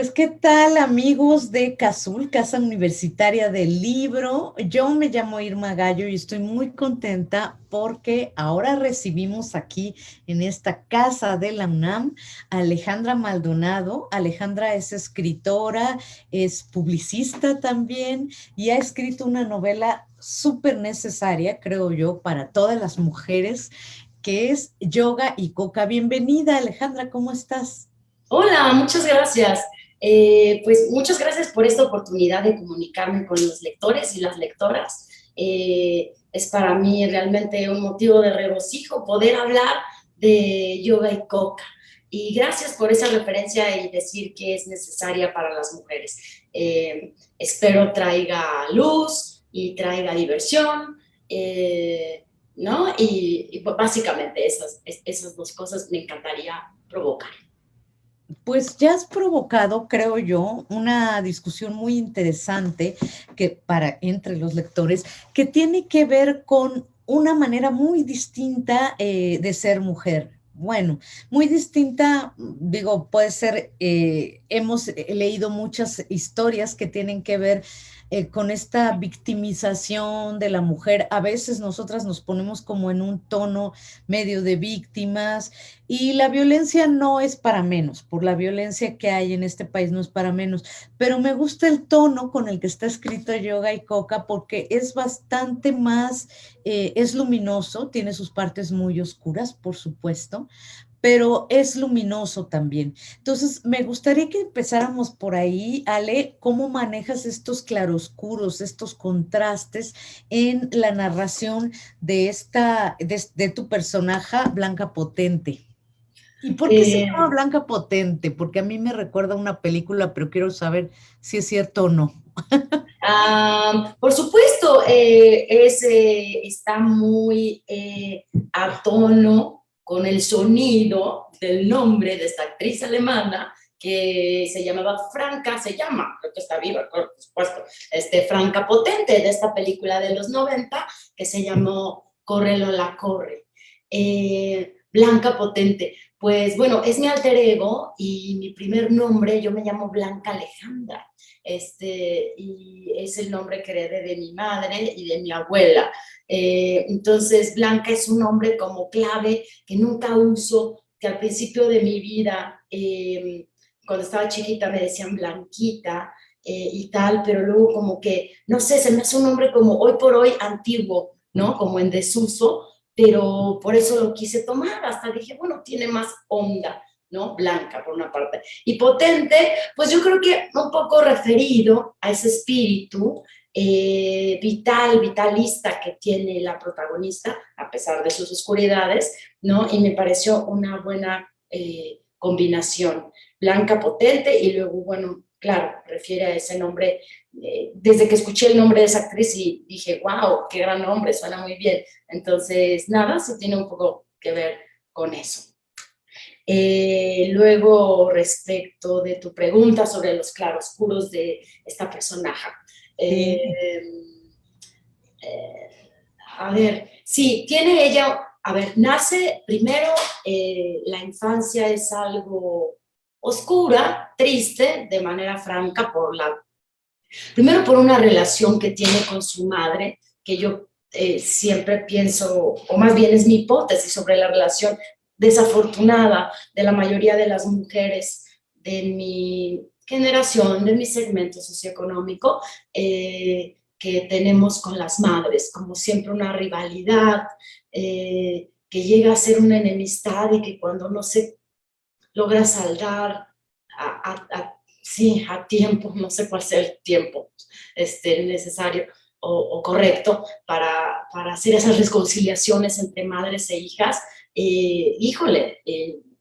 Pues, ¿qué tal, amigos de CASUL, Casa Universitaria del Libro? Yo me llamo Irma Gallo y estoy muy contenta porque ahora recibimos aquí en esta casa de la UNAM a Alejandra Maldonado. Alejandra es escritora, es publicista también y ha escrito una novela súper necesaria, creo yo, para todas las mujeres, que es Yoga y Coca. Bienvenida, Alejandra, ¿cómo estás? Hola, muchas gracias. Pues muchas gracias por esta oportunidad de comunicarme con los lectores y las lectoras. Es para mí realmente un motivo de regocijo poder hablar de yoga y coca. Y gracias por esa referencia y decir que es necesaria para las mujeres. Espero traiga luz y traiga diversión, ¿no? Y básicamente esas dos cosas me encantaría provocar. Pues ya has provocado, creo yo, una discusión muy interesante que para entre los lectores, que tiene que ver con una manera muy distinta de ser mujer. Bueno, muy distinta, digo, puede ser, hemos leído muchas historias que tienen que ver con esta victimización de la mujer. A veces nosotras nos ponemos como en un tono medio de víctimas y la violencia no es para menos, por la violencia que hay en este país no es para menos, pero me gusta el tono con el que está escrito Yoga y Coca porque es bastante más, es luminoso, tiene sus partes muy oscuras, por supuesto, pero es luminoso también. Entonces, me gustaría que empezáramos por ahí, Ale, ¿cómo manejas estos claroscuros, estos contrastes en la narración de de tu personaje Blanca Potente? ¿Y por qué se llama Eh, Blanca Potente? Porque a mí me recuerda a una película, pero quiero saber si es cierto o no. por supuesto, está muy a tono con el sonido del nombre de esta actriz alemana que se llamaba Franca, se llama, creo que está viva, por supuesto, Franca Potente, de esta película de los 90 que se llamó Corre Lola Corre. Blanca Potente, pues bueno, es mi alter ego y mi primer nombre, yo me llamo Blanca Alejandra, y es el nombre que heredé de mi madre y de mi abuela. Entonces, Blanca es un nombre como clave que nunca uso, que al principio de mi vida, cuando estaba chiquita me decían Blanquita y tal, pero luego como que, no sé, se me hace un nombre como hoy por hoy antiguo, ¿no? Como en desuso, pero por eso lo quise tomar, hasta dije, bueno, tiene más onda, ¿no? Blanca, por una parte. Y potente, pues yo creo que un poco referido a ese espíritu vitalista que tiene la protagonista, a pesar de sus oscuridades, ¿no? Y me pareció una buena combinación. Blanca potente y luego, bueno, claro, refiere a ese nombre. Desde que escuché el nombre de esa actriz y dije, wow, qué gran nombre, suena muy bien. Entonces, nada, sí tiene un poco que ver con eso. Luego, respecto de tu pregunta sobre los claroscuros de esta personaje. Eh, Sí. eh, a ver, sí, tiene ella, a ver, nace primero, la infancia es algo oscura, triste, de manera franca, primero por una relación que tiene con su madre, que yo siempre pienso, o más bien es mi hipótesis sobre la relación desafortunada de la mayoría de las mujeres de mi generación, de mi segmento socioeconómico, que tenemos con las madres, como siempre una rivalidad, que llega a ser una enemistad y que cuando no se logra saldar sí, a tiempo, no sé cuál sea el tiempo necesario o correcto para hacer esas reconciliaciones entre madres e hijas, híjole,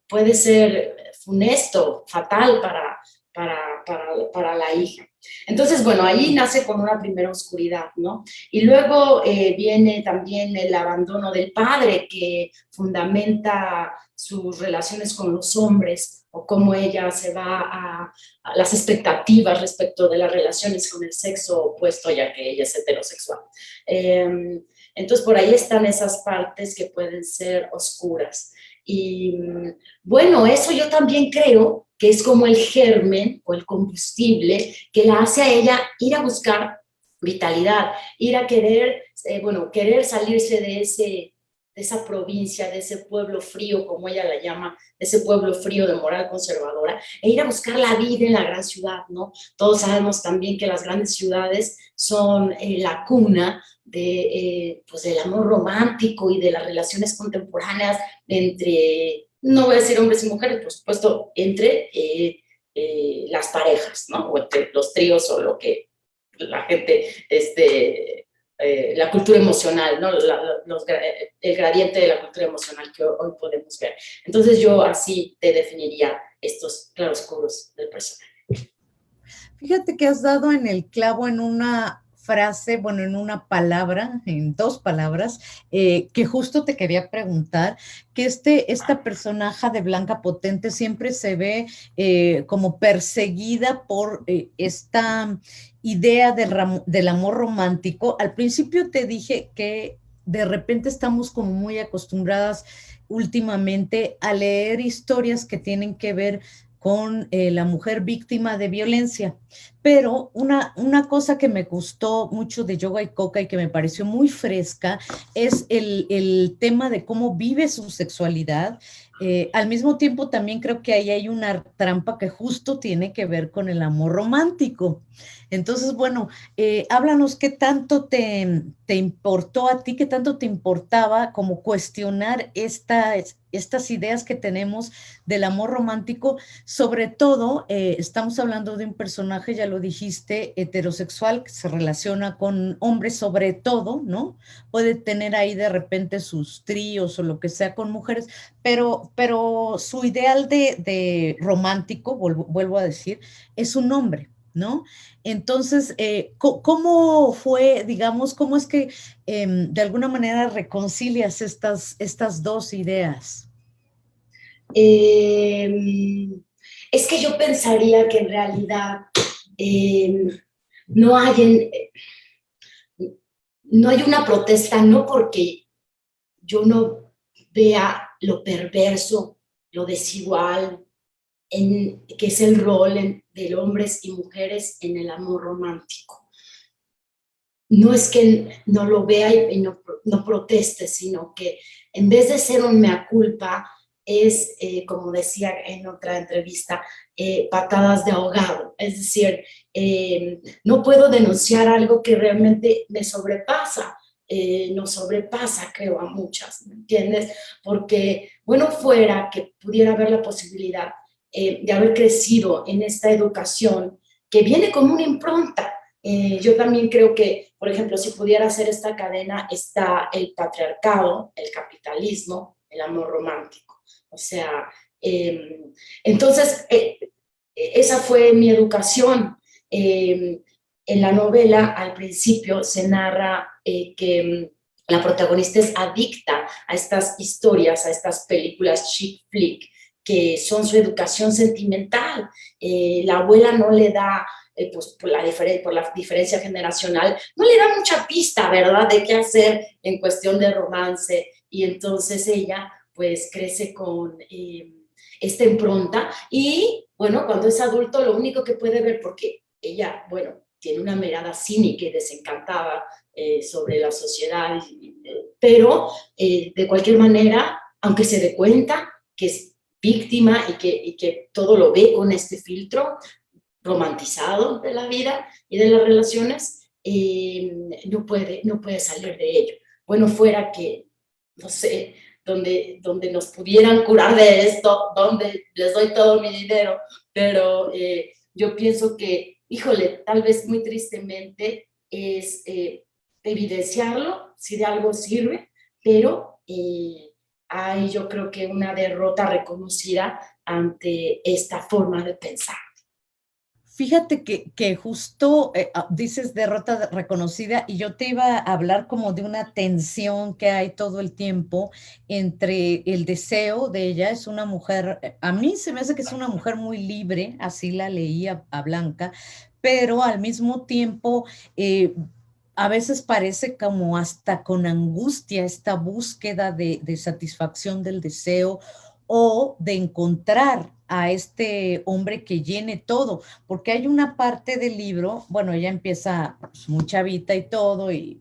puede ser funesto, fatal para la hija. Entonces, bueno, ahí nace con una primera oscuridad, ¿no? Y luego viene también el abandono del padre que fundamenta sus relaciones con los hombres o cómo ella se va a las expectativas respecto de las relaciones con el sexo opuesto, ya que ella es heterosexual. Eh, Entonces, por ahí están esas partes que pueden ser oscuras. Y bueno, eso yo también creo que es como el germen o el combustible que la hace a ella ir a buscar vitalidad, ir a querer, bueno, querer salirse de esa provincia, de ese pueblo frío, como ella la llama, de ese pueblo frío de moral conservadora, e ir a buscar la vida en la gran ciudad, ¿no? Todos sabemos también que las grandes ciudades son la cuna pues del amor romántico y de las relaciones contemporáneas entre, no voy a decir hombres y mujeres, por supuesto, entre las parejas, ¿no? O entre los tríos o lo que la gente, la cultura emocional, ¿no? El gradiente de la cultura emocional que hoy podemos ver. Entonces yo así te definiría estos claroscuros del personaje. Fíjate que has dado en el clavo en una frase, bueno, en una palabra, en dos palabras, que justo te quería preguntar, que esta personaje de Blanca Potente siempre se ve como perseguida por esta idea del amor romántico. Al principio te dije que de repente estamos como muy acostumbradas últimamente a leer historias que tienen que ver con la mujer víctima de violencia. Pero una cosa que me gustó mucho de Yoga y Coca y que me pareció muy fresca es el tema de cómo vive su sexualidad. Al mismo tiempo también creo que ahí hay una trampa que justo tiene que ver con el amor romántico. Entonces, bueno, háblanos qué tanto te importó a ti, qué tanto te importaba como cuestionar estas ideas que tenemos del amor romántico. Sobre todo, estamos hablando de un personaje, ya lo dijiste, heterosexual, que se relaciona con hombres sobre todo, ¿no? Puede tener ahí de repente sus tríos o lo que sea con mujeres, pero su ideal de romántico, vuelvo a decir, es un hombre, ¿no? Entonces, ¿cómo fue, digamos, cómo es que de alguna manera reconcilias estas dos ideas? Es que yo pensaría que en realidad eh, no hay, no hay una protesta, no porque yo no vea lo perverso, lo desigual, que es el rol de hombres y mujeres en el amor romántico. No es que no lo vea y no proteste, sino que en vez de ser un mea culpa, es, como decía en otra entrevista, patadas de ahogado. Es decir, no puedo denunciar algo que realmente me sobrepasa. Nos sobrepasa, creo, a muchas, ¿me entiendes? Porque, bueno, fuera que pudiera haber la posibilidad de haber crecido en esta educación que viene con una impronta. Yo también creo que, por ejemplo, si pudiera hacer esta cadena, está el patriarcado, el capitalismo, el amor romántico. O sea, entonces, esa fue mi educación. En la novela, al principio, se narra que la protagonista es adicta a estas historias, a estas películas chick flick, que son su educación sentimental. La abuela no le da pues por la diferencia generacional, no le da mucha pista, ¿verdad?, de qué hacer en cuestión de romance, y entonces ella pues crece con esta impronta, y bueno, cuando es adulto lo único que puede ver, porque ella, bueno, tiene una mirada cínica y desencantada sobre la sociedad, pero de cualquier manera, aunque se dé cuenta que es víctima y que todo lo ve con este filtro romantizado de la vida y de las relaciones, no puede salir de ello. Bueno, fuera que, no sé, donde nos pudieran curar de esto, donde les doy todo mi dinero, pero yo pienso que, híjole, tal vez muy tristemente es evidenciarlo, si de algo sirve, pero hay, yo creo que una derrota reconocida ante esta forma de pensar. Fíjate que justo dices derrota reconocida y yo te iba a hablar como de una tensión que hay todo el tiempo entre el deseo de ella, es una mujer, a mí se me hace que es una mujer muy libre, así la leí a Blanca, pero al mismo tiempo a veces parece como hasta con angustia esta búsqueda de satisfacción del deseo o de encontrar a este hombre que llene todo, porque hay una parte del libro, bueno, ella empieza pues, muy chavita y todo, y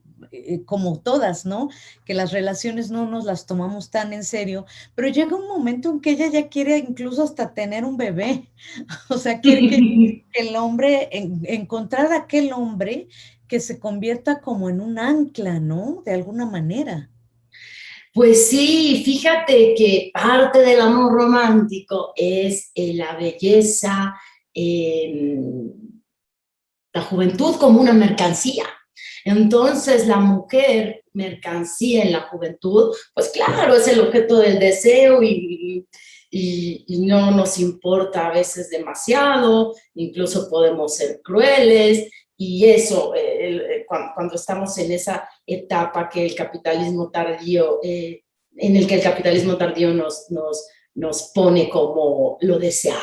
como todas, ¿no? Que las relaciones no nos las tomamos tan en serio, pero llega un momento en que ella ya quiere incluso hasta tener un bebé, o sea, quiere que el hombre, encontrar a aquel hombre que se convierta como en un ancla, ¿no? De alguna manera. Pues sí, fíjate que parte del amor romántico es la belleza, eh, la juventud como una mercancía. Entonces, la mujer, mercancía en la juventud, pues claro, es el objeto del deseo y no nos importa a veces demasiado, incluso podemos ser crueles, y eso, cuando estamos en esa etapa que el capitalismo tardío, en el que el capitalismo tardío nos pone como lo deseable.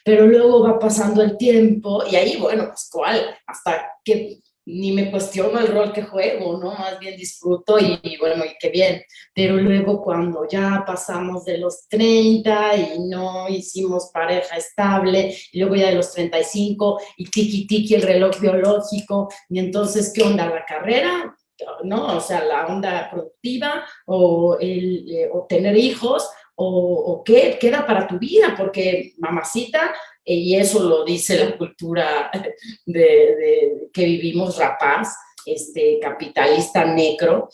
Pero luego va pasando el tiempo y ahí, bueno, pues cuál, hasta que ni me cuestiono el rol que juego, ¿no? Más bien disfruto y bueno, y qué bien. Pero luego cuando ya pasamos de los 30 y no hicimos pareja estable, y luego ya de los 35 y tiki tiki el reloj biológico, y entonces, ¿qué onda? ¿La carrera? ¿No? O sea, la onda productiva o tener hijos o qué queda para tu vida, porque mamacita, y eso lo dice la cultura que vivimos rapaz, capitalista necro,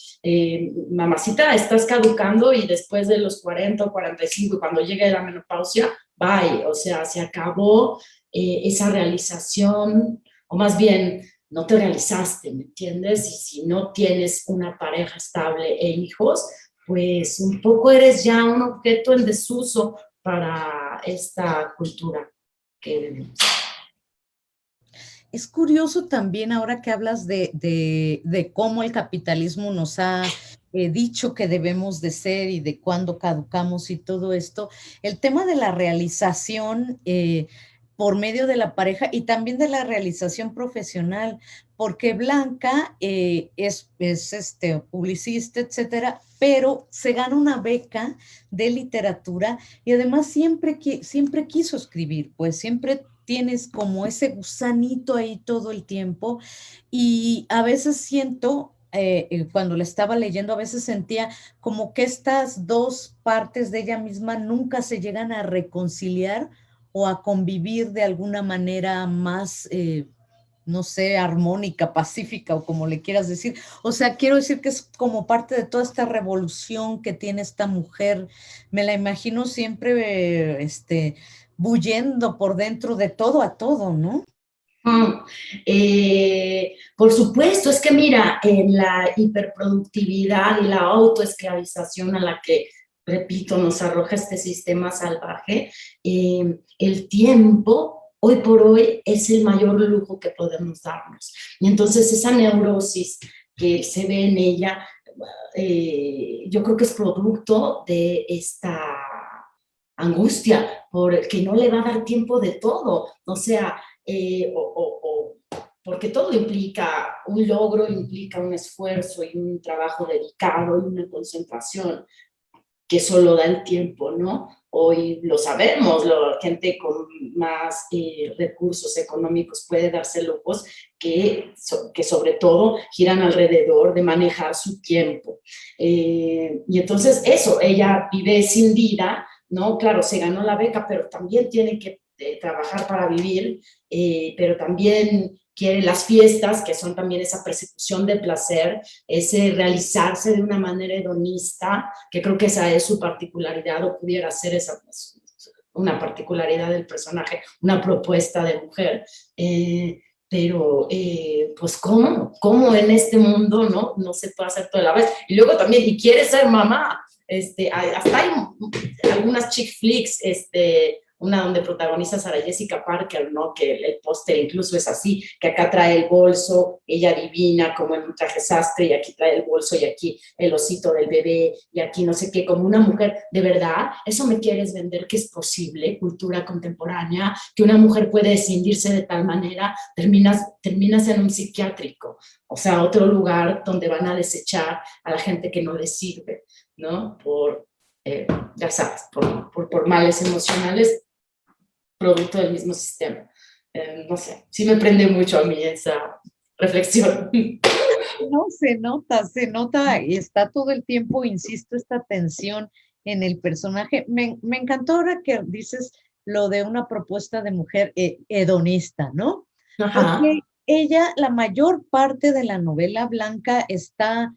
mamacita, estás caducando y después de los 40 o 45, cuando llegue la menopausia, bye, o sea, se acabó esa realización, o más bien, no te realizaste, ¿me entiendes? Y si no tienes una pareja estable e hijos, pues un poco eres ya un objeto en desuso para esta cultura que... Es curioso también ahora que hablas de cómo el capitalismo nos ha dicho que debemos de ser y de cuándo caducamos y todo esto, el tema de la realización por medio de la pareja y también de la realización profesional, porque Blanca es publicista, etcétera, pero se gana una beca de literatura y además siempre quiso escribir, pues siempre tienes como ese gusanito ahí todo el tiempo y a veces siento, cuando la estaba leyendo, a veces sentía como que estas dos partes de ella misma nunca se llegan a reconciliar o a convivir de alguna manera más, no sé, armónica, pacífica o como le quieras decir. O sea, quiero decir que es como parte de toda esta revolución que tiene esta mujer. Me la imagino siempre, bullendo por dentro de todo a todo, ¿no? Por supuesto, es que mira, en la hiperproductividad y la autoesclavización a la que, repito, nos arroja este sistema salvaje, el tiempo, hoy por hoy, es el mayor lujo que podemos darnos. Y entonces esa neurosis que se ve en ella, yo creo que es producto de esta angustia, porque no le va a dar tiempo de todo. O sea, porque todo implica un logro, implica un esfuerzo y un trabajo dedicado y una concentración que solo da el tiempo, ¿no? Hoy lo sabemos, la gente con más recursos económicos puede darse lujos que sobre todo giran alrededor de manejar su tiempo. Y entonces eso, ella vive sin vida, ¿no? Claro, se ganó la beca, pero también tiene que trabajar para vivir, pero también quiere las fiestas, que son también esa persecución de placer, ese realizarse de una manera hedonista, que creo que esa es su particularidad, o pudiera ser esa una particularidad del personaje, una propuesta de mujer. Pero, pues, ¿cómo en este mundo no se puede hacer todo a la vez? Y luego también, y quiere ser mamá, hasta hay algunas chick flicks, una donde protagoniza Sarah Jessica Parker, ¿no? Que el póster incluso es así, que acá trae el bolso, ella divina como en un traje sastre, y aquí trae el bolso, y aquí el osito del bebé, y aquí no sé qué, como una mujer. ¿De verdad eso me quieres vender que es posible, cultura contemporánea, que una mujer puede escindirse de tal manera? Terminas en un psiquiátrico, o sea, otro lugar donde van a desechar a la gente que no les sirve, ¿no? Ya sabes, por males emocionales, producto del mismo sistema. No sé, sí me prende mucho a mí esa reflexión. No, se nota y está todo el tiempo, insisto, esta tensión en el personaje. Me encantó ahora que dices lo de una propuesta de mujer hedonista, ¿no? Ajá. Porque ella, la mayor parte de la novela Blanca está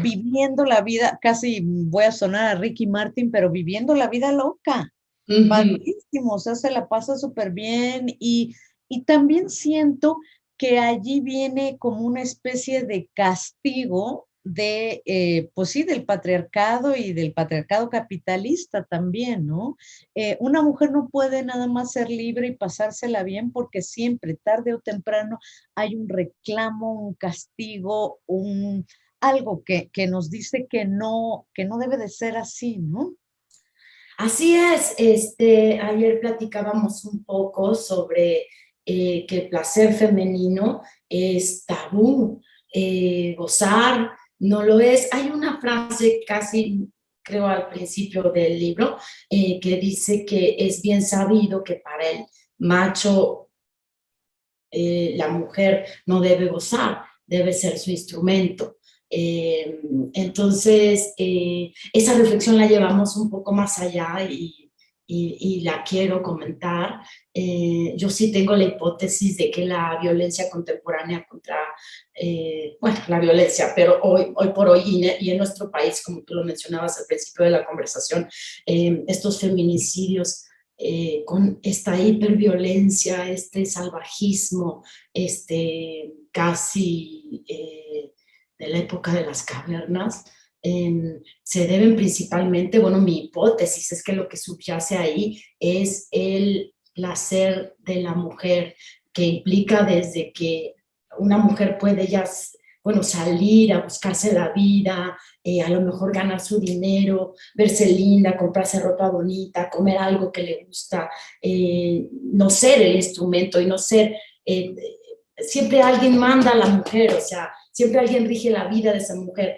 viviendo la vida, casi voy a sonar a Ricky Martin, pero viviendo la vida loca. Uh-huh. Padrísimo, o sea, se la pasa súper bien y también siento que allí viene como una especie de castigo de, pues sí, del patriarcado y del patriarcado capitalista también, ¿no? Una mujer no puede nada más ser libre y pasársela bien porque siempre, tarde o temprano, hay un reclamo, un castigo, algo que nos dice que no debe de ser así, ¿no? Así es, ayer platicábamos un poco sobre que el placer femenino es tabú, gozar no lo es. Hay una frase casi, creo, al principio del libro, que dice que es bien sabido que para el macho la mujer no debe gozar, debe ser su instrumento. Entonces, esa reflexión la llevamos un poco más allá y la quiero comentar. Yo sí tengo la hipótesis de que la violencia contemporánea contra, bueno, la violencia, pero hoy por hoy y en nuestro país, como tú lo mencionabas al principio de la conversación, estos feminicidios con esta hiperviolencia, este salvajismo, casi de la época de las cavernas, se deben principalmente, bueno, mi hipótesis es que lo que subyace ahí es el placer de la mujer, que implica desde que una mujer puede ya, bueno, salir a buscarse la vida, a lo mejor ganar su dinero, verse linda, comprarse ropa bonita, comer algo que le gusta, no ser el instrumento y no ser, siempre alguien manda a la mujer, o sea, siempre alguien rige la vida de esa mujer.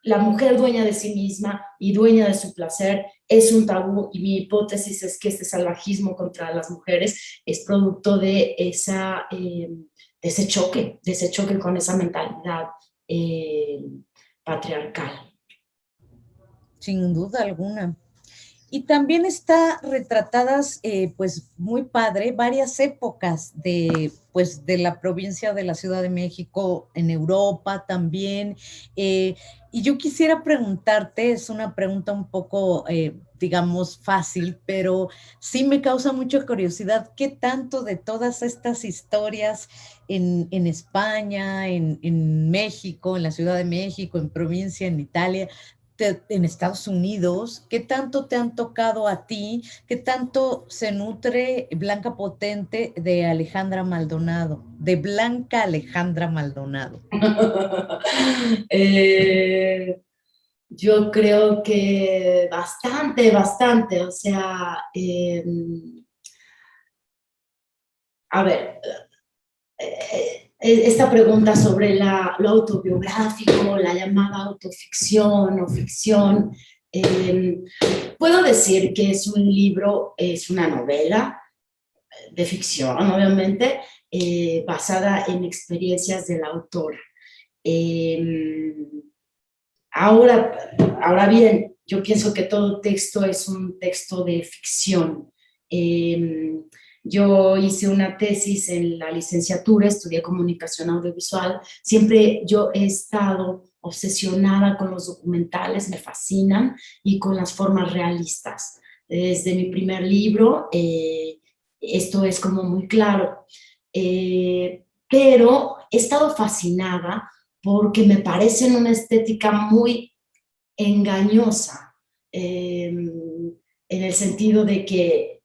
La mujer dueña de sí misma y dueña de su placer es un tabú, y mi hipótesis es que este salvajismo contra las mujeres es producto de ese choque con esa mentalidad eh, patriarcal. Sin duda alguna. Y también está retratadas, pues muy padre, varias épocas de, pues, de la provincia de la Ciudad de México, en Europa también. Y yo quisiera preguntarte, es una pregunta un poco, digamos, fácil, pero sí me causa mucha curiosidad, ¿qué tanto de todas estas historias en España, en México, en la Ciudad de México, en provincia, en Italia, en Estados Unidos, qué tanto te han tocado a ti, qué tanto se nutre Blanca Potente de Alejandra Maldonado, de Blanca Alejandra Maldonado? eh, yo creo que bastante, o sea, a ver, esta pregunta sobre lo autobiográfico, la llamada autoficción o ficción, eh, puedo decir que es un libro, es una novela de ficción, obviamente, basada en experiencias de la autora. Eh, ahora bien, yo pienso que todo texto es un texto de ficción. Yo hice una tesis en la licenciatura, estudié comunicación audiovisual. Siempre yo he estado obsesionada con los documentales, me fascinan, y con las formas realistas. Desde mi primer libro, esto es como muy claro. Pero he estado fascinada porque me parecen una estética muy engañosa, en el sentido de que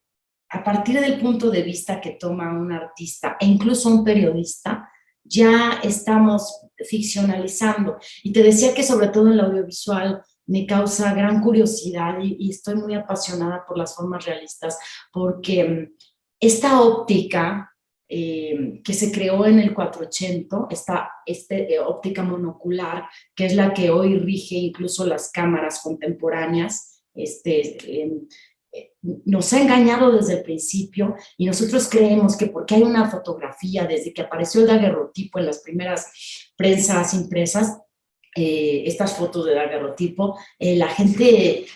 a partir del punto de vista que toma un artista e incluso un periodista, ya estamos ficcionalizando. Y te decía que sobre todo en el audiovisual me causa gran curiosidad y estoy muy apasionada por las formas realistas, porque esta óptica que se creó en el 480, esta óptica monocular, que es la que hoy rige incluso las cámaras contemporáneas, nos ha engañado desde el principio y nosotros creemos que porque hay una fotografía, desde que apareció el daguerrotipo en las primeras prensas impresas, estas fotos de daguerrotipo, la gente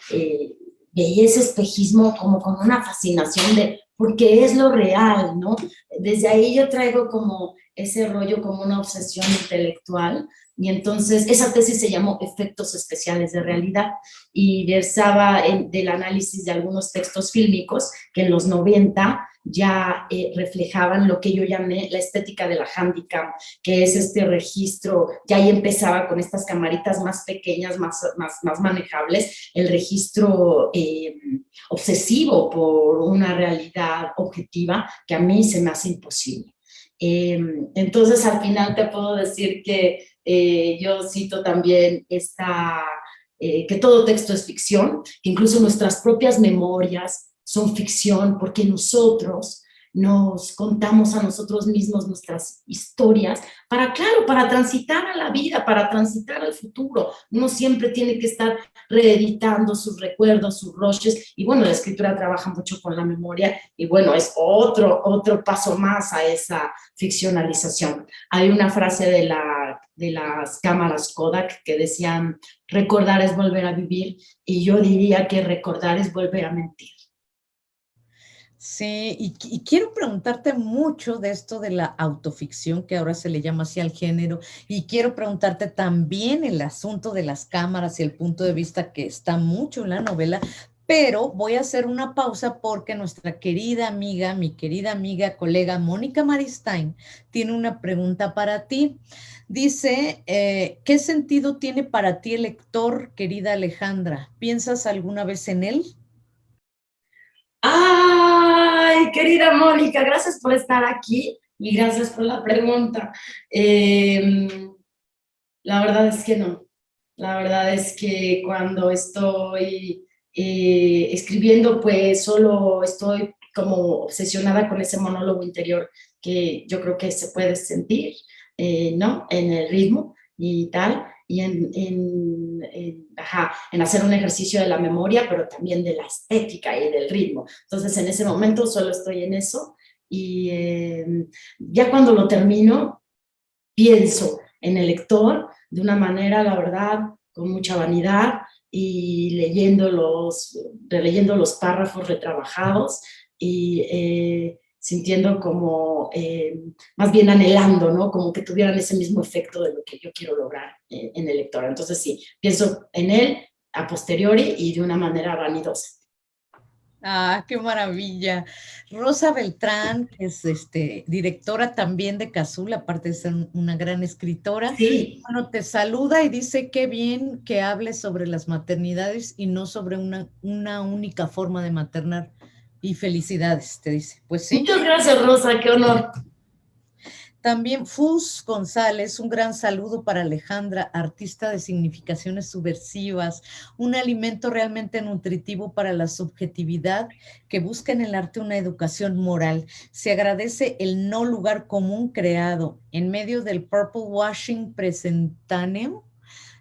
veía ese espejismo como con una fascinación de porque es lo real, ¿no? Desde ahí yo traigo como ese rollo como una obsesión intelectual y entonces esa tesis se llamó Efectos Especiales de Realidad y versaba del análisis de algunos textos fílmicos que en los 90 ya reflejaban lo que yo llamé la estética de la handicam, que es este registro, ya ahí empezaba con estas camaritas más pequeñas, más manejables, el registro obsesivo por una realidad objetiva que a mí se me hace imposible. Entonces, al final te puedo decir que yo cito también que todo texto es ficción, que incluso nuestras propias memorias son ficción, porque nosotros nos contamos a nosotros mismos nuestras historias para, claro, para transitar a la vida, para transitar al futuro. Uno siempre tiene que estar reeditando sus recuerdos, sus roches, y bueno, la escritura trabaja mucho con la memoria, y bueno, es otro paso más a esa ficcionalización. Hay una frase de las cámaras Kodak que decían, recordar es volver a vivir, y yo diría que recordar es volver a mentir. Sí, y quiero preguntarte mucho de esto de la autoficción, que ahora se le llama así al género, y quiero preguntarte también el asunto de las cámaras y el punto de vista que está mucho en la novela, pero voy a hacer una pausa porque nuestra querida amiga, mi querida amiga, colega Mónica Maristain, tiene una pregunta para ti. Dice, ¿qué sentido tiene para ti el lector, querida Alejandra? ¿Piensas alguna vez en él? Ay, querida Mónica, gracias por estar aquí y gracias por la pregunta. La verdad es que no. La verdad es que cuando estoy escribiendo, pues solo estoy como obsesionada con ese monólogo interior que yo creo que se puede sentir, ¿no? En el ritmo y tal, y en hacer un ejercicio de la memoria, pero también de la estética y del ritmo. Entonces, en ese momento solo estoy en eso y ya cuando lo termino, pienso en el lector de una manera, la verdad, con mucha vanidad y releyendo los párrafos retrabajados y sintiendo como, más bien anhelando, ¿no? Como que tuvieran ese mismo efecto de lo que yo quiero lograr en el lector. Entonces sí, pienso en él a posteriori y de una manera vanidosa. Ah, qué maravilla. Rosa Beltrán, que es directora también de Cazul, aparte de ser una gran escritora. Sí. Bueno, te saluda y dice qué bien que hables sobre las maternidades y no sobre una única forma de maternar. Y felicidades, te dice. Pues sí. Muchas gracias, Rosa, qué honor. También Fus González, un gran saludo para Alejandra, artista de significaciones subversivas, un alimento realmente nutritivo para la subjetividad que busca en el arte una educación moral. Se agradece el no lugar común creado en medio del purple washing presentáneo.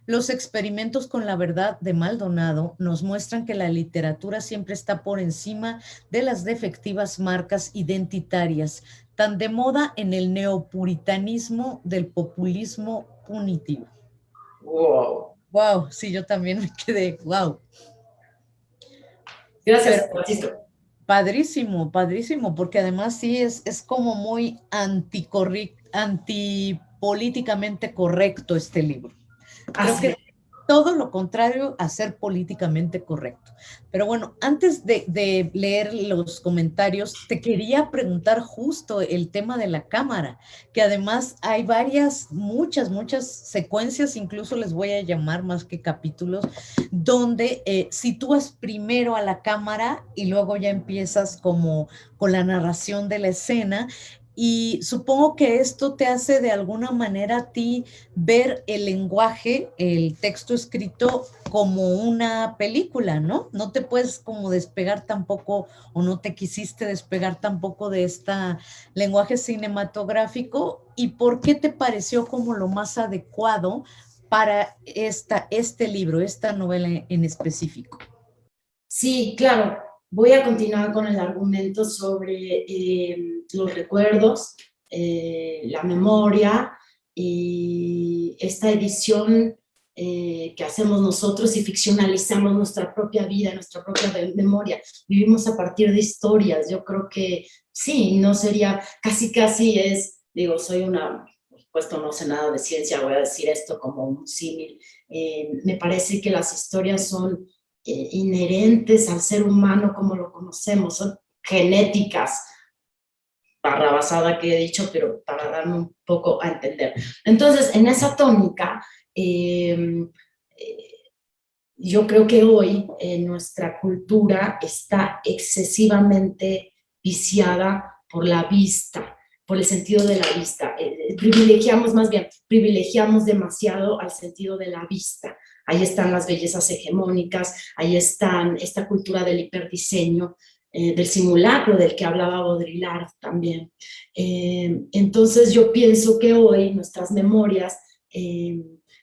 Los experimentos con la verdad de Maldonado nos muestran que la literatura siempre está por encima de las defectivas marcas identitarias, tan de moda en el neopuritanismo del populismo punitivo. Wow. Wow, sí, yo también me quedé, wow. Gracias, Francisco. Padrísimo, padrísimo, porque además sí es como muy antipolíticamente correcto este libro. Creo que todo lo contrario a ser políticamente correcto. Pero bueno, antes de leer los comentarios, te quería preguntar justo el tema de la cámara, que además hay muchas secuencias, incluso les voy a llamar más que capítulos, donde sitúas primero a la cámara y luego ya empiezas como con la narración de la escena. Y supongo que esto te hace de alguna manera a ti ver el lenguaje, el texto escrito como una película, ¿no? No te puedes como despegar tampoco, o no te quisiste despegar tampoco de este lenguaje cinematográfico. ¿Y por qué te pareció como lo más adecuado para este libro, esta novela en específico? Sí, claro. Voy a continuar con el argumento sobre los recuerdos, la memoria y esta edición que hacemos nosotros y ficcionalizamos nuestra propia vida, nuestra propia memoria. Vivimos a partir de historias. Yo creo que sí, no sería, casi es, digo, soy una, por supuesto no sé nada de ciencia, voy a decir esto como un símil. Me parece que las historias son inherentes al ser humano como lo conocemos, son genéticas, barrabasada que he dicho, pero para darme un poco a entender. Entonces, en esa tónica, yo creo que hoy nuestra cultura está excesivamente viciada por la vista, por el sentido de la vista. Privilegiamos demasiado al sentido de la vista. Ahí están las bellezas hegemónicas, ahí están esta cultura del hiperdiseño, del simulacro del que hablaba Baudrillard también. Entonces yo pienso que hoy nuestras memorias,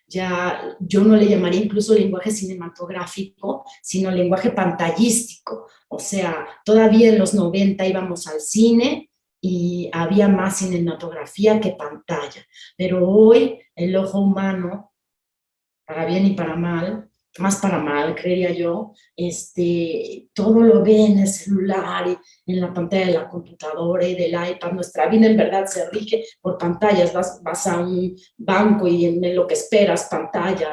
ya yo no le llamaría incluso lenguaje cinematográfico, sino lenguaje pantallístico. O sea, todavía en los 90 íbamos al cine y había más cinematografía que pantalla. Pero hoy el ojo humano, para bien y para mal, más para mal, creería yo, todo lo ve en el celular y en la pantalla de la computadora y del iPad. Nuestra vida en verdad se rige por pantallas. Vas a un banco y en lo que esperas, pantalla.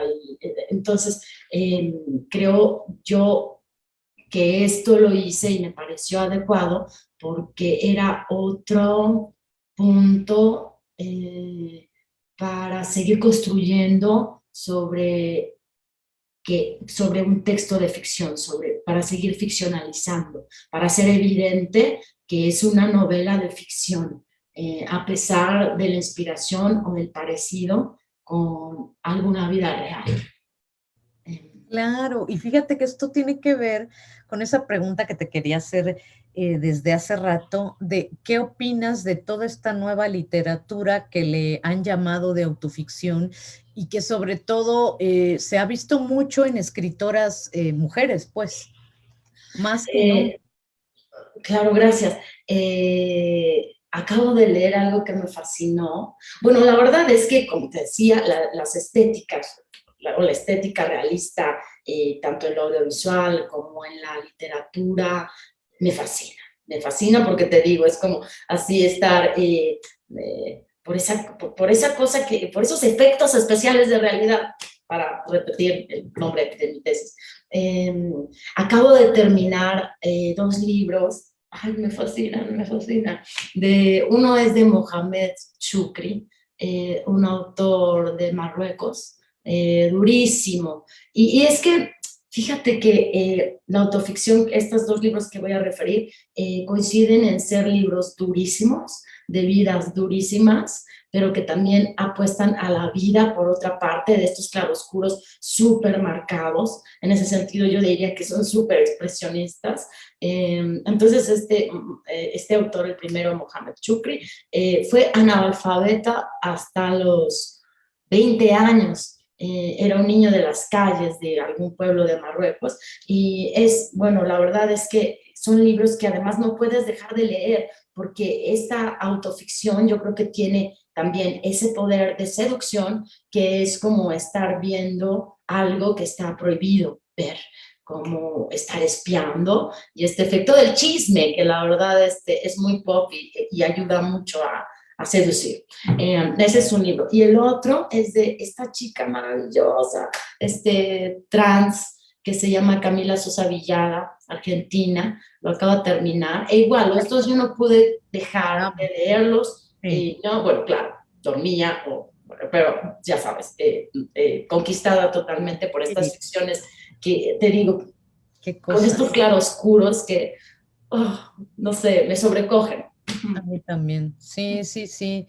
Entonces, creo yo que esto lo hice y me pareció adecuado porque era otro punto para seguir construyendo sobre un texto de ficción, para seguir ficcionalizando, para hacer evidente que es una novela de ficción, a pesar de la inspiración o del parecido con alguna vida real. Claro, y fíjate que esto tiene que ver con esa pregunta que te quería hacer desde hace rato, de qué opinas de toda esta nueva literatura que le han llamado de autoficción y que sobre todo se ha visto mucho en escritoras mujeres, pues, más que en hombres. Claro, gracias. Acabo de leer algo que me fascinó. Bueno, la verdad es que, como te decía, las estéticas, o la estética realista, tanto en lo audiovisual como en la literatura, me fascina. Me fascina porque te digo, es como así estar por esa cosa por esos efectos especiales de realidad, para repetir el nombre de mi tesis. Acabo de terminar 2 libros. Ay, me fascinan, me fascinan. Uno es de Mohamed Choukri, un autor de Marruecos, durísimo. Y es que, fíjate que la autoficción, estos 2 libros que voy a referir, coinciden en ser libros durísimos, de vidas durísimas, pero que también apuestan a la vida por otra parte, de estos claroscuros súper marcados. En ese sentido yo diría que son súper expresionistas. Entonces este autor, el primero, Mohamed Choukri, fue analfabeta hasta los 20 años. Era un niño de las calles de algún pueblo de Marruecos y bueno, la verdad es que son libros que además no puedes dejar de leer, porque esta autoficción yo creo que tiene también ese poder de seducción, que es como estar viendo algo que está prohibido ver, como estar espiando, y este efecto del chisme, que la verdad es muy pop y ayuda mucho a a seducir. Ese es un libro. Y el otro es de esta chica maravillosa, trans, que se llama Camila Sosa Villada, argentina, lo acabo de terminar. E igual, los dos yo no pude dejar de leerlos. Sí. No, bueno, claro, dormía, pero ya sabes, conquistada totalmente por estas Sí. ficciones que, te digo, Qué con estos cosas. claroscuros que, oh, no sé, me sobrecogen. A mí también, sí, sí, sí.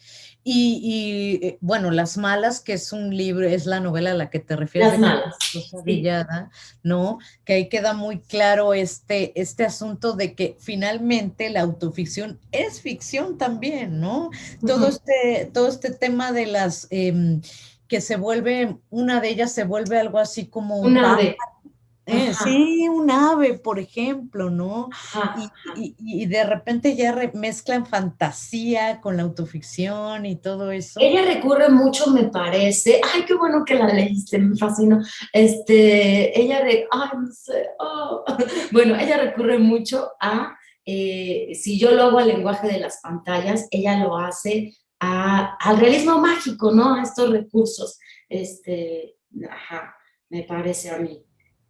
Bueno, Las Malas, que es un libro, es la novela a la que te refieres Las de Camila malas, Sosa sí. Villada, ¿no? Que ahí queda muy claro este asunto de que finalmente la autoficción es ficción también, ¿no? Ujú. Todo este tema de que se vuelve, una de ellas se vuelve algo así como un Un pájaro. ave. Ajá, Sí, un ave, por ejemplo, ¿no? ajá. Y de repente ya mezclan fantasía con la autoficción y todo eso. Ella recurre mucho, me parece. Ay, qué bueno que la leíste, me fascinó. Ay, no sé. Oh. Bueno, ella recurre mucho si yo lo hago al lenguaje de las pantallas, ella lo hace al realismo mágico, ¿no? A estos recursos. Ajá, me parece a mí.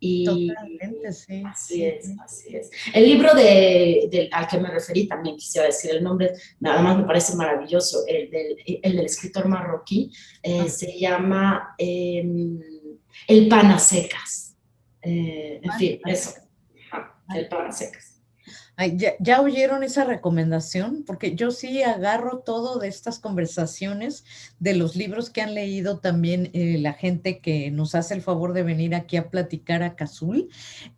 Y Totalmente, sí. así es, Ujú. así es. El libro al que me referí, también quisiera decir el nombre, nada más me parece maravilloso, el del escritor marroquí, Ah, se llama El pan a secas. En pan, fin, eso, ajá, ay, El pan a secas. ay, ¿ya oyeron esa recomendación? Porque yo sí agarro todo de estas conversaciones, de los libros que han leído también la gente que nos hace el favor de venir aquí a platicar a Cazul,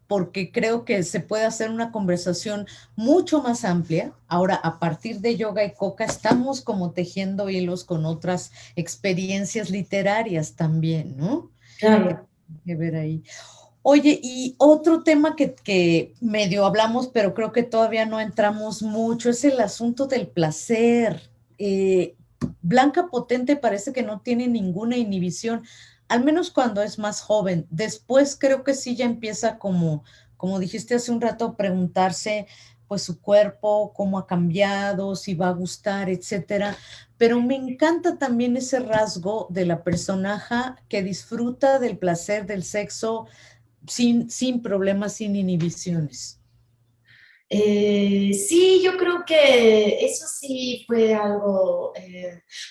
porque creo que se puede hacer una conversación mucho más amplia. Ahora, a partir de Yoga y Coca, estamos como tejiendo hilos con otras experiencias literarias también, ¿no? Que Claro. tiene que ver ahí. Oye, y otro tema que medio hablamos, pero creo que todavía no entramos mucho, es el asunto del placer. Blanca Potente parece que no tiene ninguna inhibición, al menos cuando es más joven. Después creo que sí ya empieza como dijiste hace un rato, a preguntarse pues su cuerpo, cómo ha cambiado, si va a gustar, etcétera. Pero me encanta también ese rasgo de la personaje que disfruta del placer del sexo sin problemas, sin inhibiciones. Sí, yo creo que eso sí fue algo,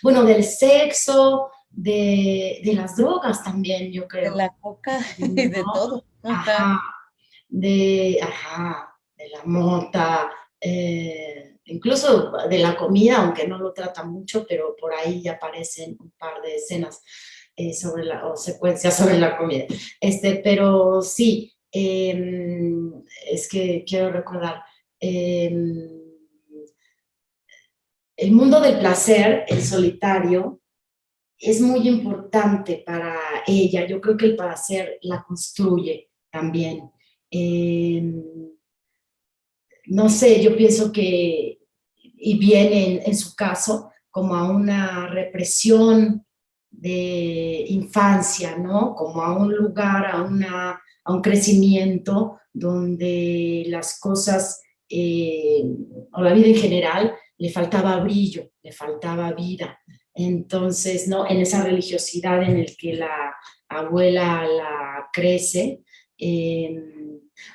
bueno, del sexo, de las drogas también, yo De creo, la coca y de ¿no? todo. Ajá. Ajá, de la mota, incluso de la comida, aunque no lo trata mucho, pero por ahí ya aparecen un par de escenas o secuencias sobre la comida. Pero sí, es que quiero recordar, eh, el mundo del placer, el solitario, es muy importante para ella. Yo creo que el placer la construye también. Eh, no sé, yo pienso que, y viene en su caso, como a una represión de infancia, ¿no? Como a un lugar, a un crecimiento donde las cosas, o la vida en general, le faltaba brillo, le faltaba vida. Entonces, ¿no? En esa religiosidad en el que la abuela la crece, eh,